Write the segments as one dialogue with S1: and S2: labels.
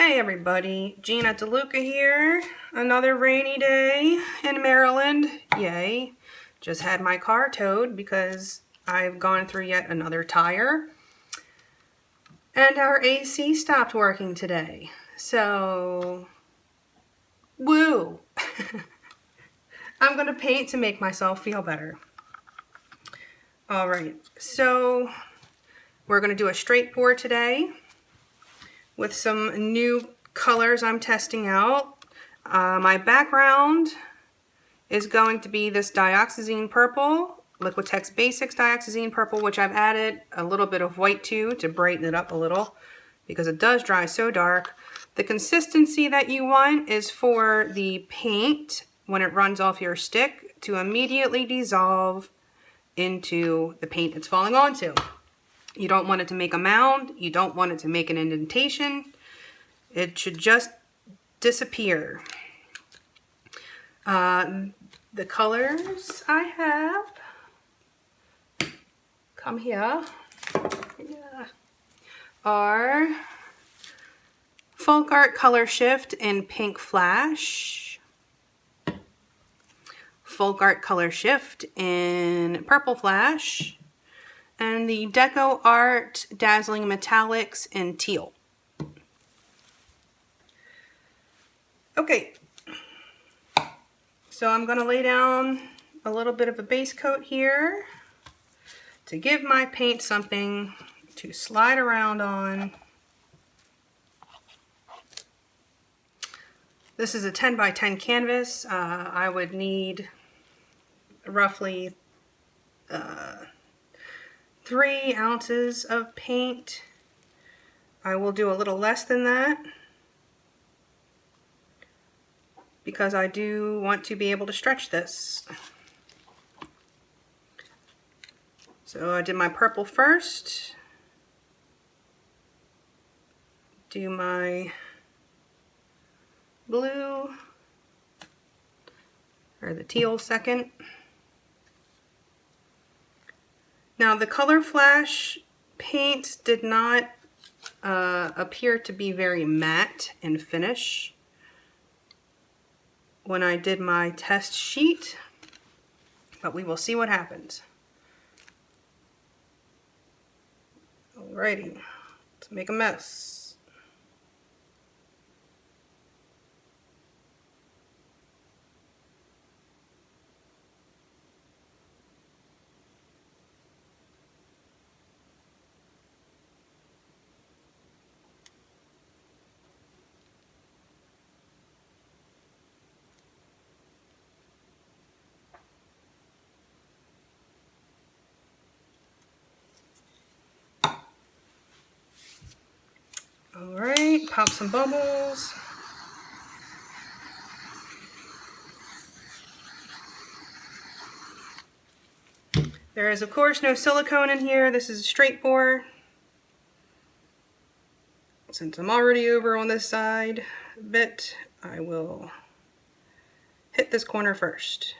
S1: Hey everybody, Gina DeLuca here. Another rainy day in Maryland. Yay. Just had my car towed because I've gone through yet another tire. And our AC stopped working today. So, woo! I'm going to paint to make myself feel better. Alright, so we're going to do a straight pour today with some new colors I'm testing out. My background is going to be this Dioxazine purple, Liquitex Basics Dioxazine purple, which I've added a little bit of white to brighten it up a little because it does dry so dark. The consistency that you want is for the paint, when it runs off your stick, to immediately dissolve into the paint it's falling onto. You don't want it to make a mound. You don't want it to make an indentation. It should just disappear. The colors I have, come here, are Folk Art Color Shift in Pink Flash, Folk Art Color Shift in Purple Flash, and the DecoArt Dazzling Metallics in Teal. Okay, so I'm going to lay down a little bit of a base coat here to give my paint something to slide around on. This is a 10 by 10 canvas. I would need roughly 3 ounces of paint. I will do a little less than that because I do want to be able to stretch this. So I did my purple first, do my blue, or the teal second. Now the Color Flash paints did not appear to be very matte in finish when I did my test sheet, but we will see what happens. Alrighty, let's make a mess. Alright, pop some bubbles. There is, of course, no silicone in here. This is a straight pour. Since I'm already over on this side a bit, I will hit this corner first.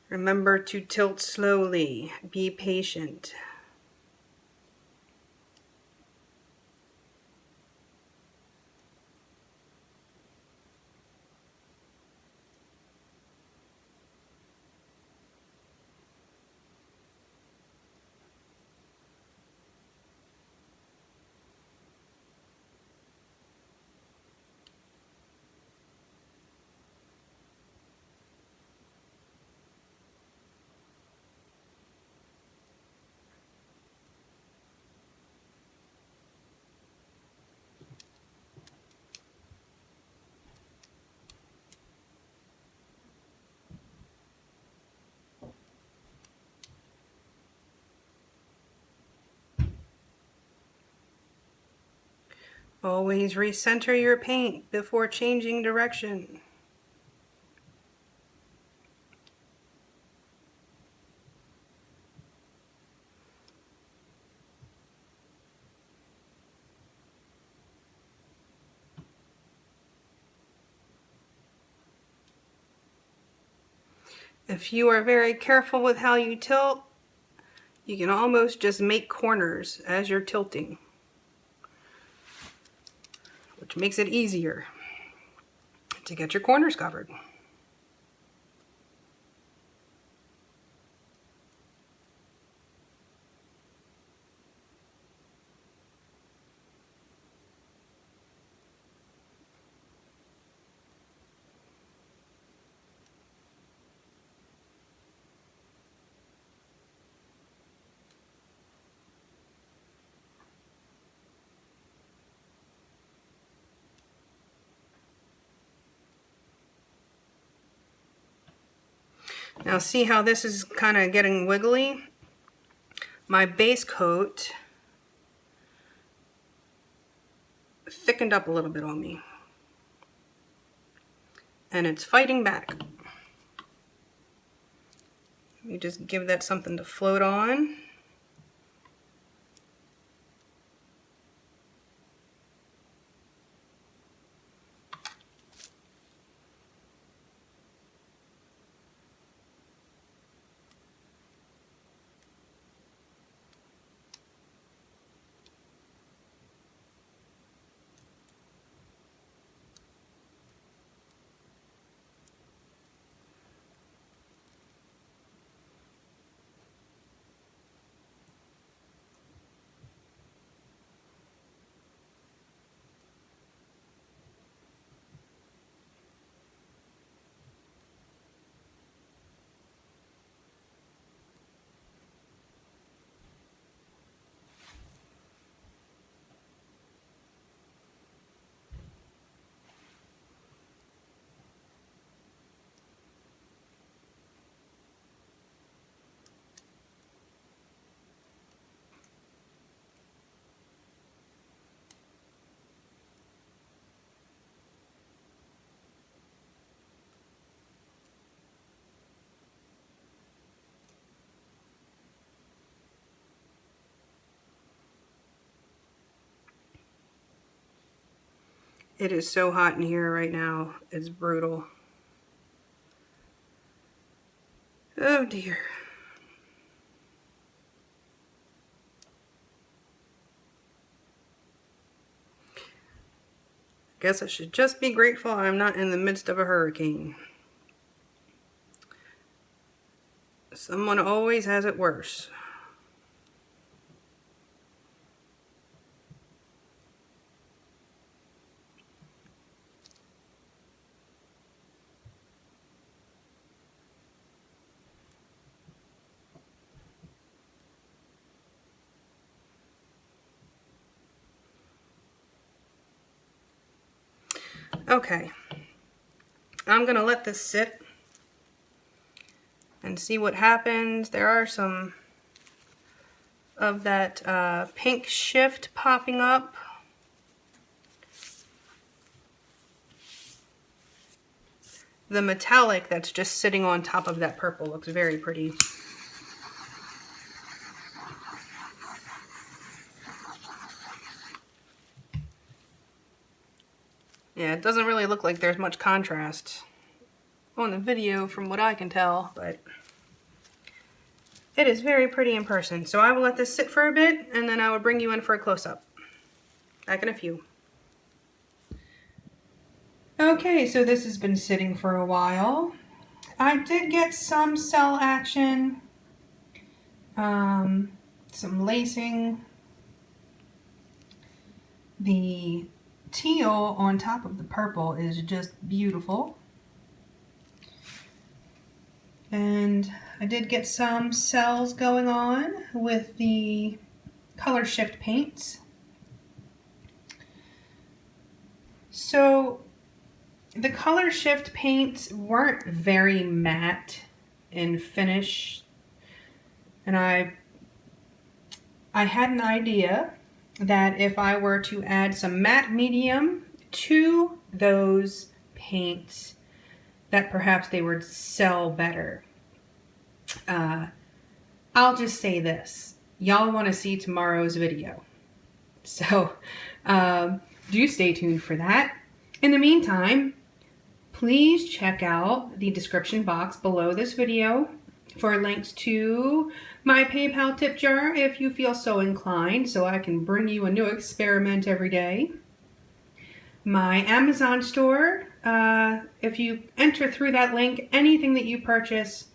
S1: Remember to tilt slowly. Be patient. Always recenter your paint before changing direction. If you are very careful with how you tilt, you can almost just make corners as you're tilting, which makes it easier to get your corners covered. Now see how this is kind of getting wiggly? My base coat thickened up a little bit on me, and it's fighting back. Let me just give that something to float on. It is so hot in here right now. It's brutal. Oh dear. Guess I should just be grateful I'm not in the midst of a hurricane. Someone always has it worse. Okay, I'm gonna let this sit and see what happens. There are some of that pink shift popping up. The metallic that's just sitting on top of that purple looks very pretty. Yeah, it doesn't really look like there's much contrast on the video from what I can tell, but it is very pretty in person. So I will let this sit for a bit, and then I will bring you in for a close-up. Back in a few. Okay, so this has been sitting for a while. I did get some cell action, some lacing. The teal on top of the purple is just beautiful. And I did get some cells going on with the color shift paints. So the color shift paints weren't very matte in finish, and I had an idea that if I were to add some matte medium to those paints, that perhaps they would sell better. I'll just say this. Y'all want to see tomorrow's video. So do stay tuned for that. In the meantime, please check out the description box below this video for links to my PayPal tip jar if you feel so inclined, so I can bring you a new experiment every day. My Amazon store, if you enter through that link, anything that you purchase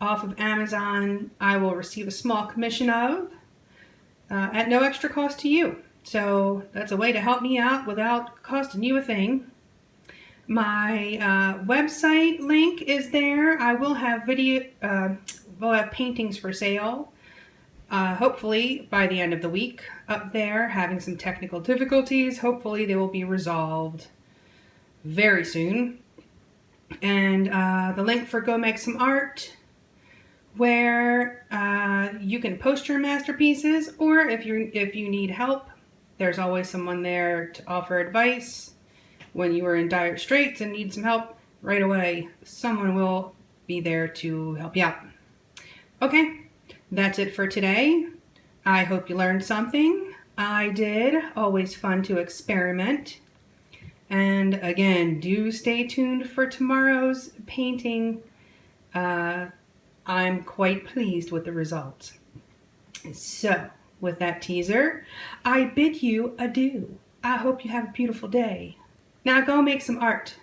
S1: off of Amazon, I will receive a small commission of at no extra cost to you. So that's a way to help me out without costing you a thing. My website link is there. I will have we'll have paintings for sale. Hopefully by the end of the week up there, having some technical difficulties. Hopefully they will be resolved very soon. And the link for Go Make Some Art, where you can post your masterpieces, or if you need help, there's always someone there to offer advice. When you are in dire straits and need some help right away, someone will be there to help you out. Okay, that's it for today. I hope you learned something. I did. Always fun to experiment. And again, do stay tuned for tomorrow's painting. I'm quite pleased with the results. So, with that teaser, I bid you adieu. I hope you have a beautiful day. Now go make some art.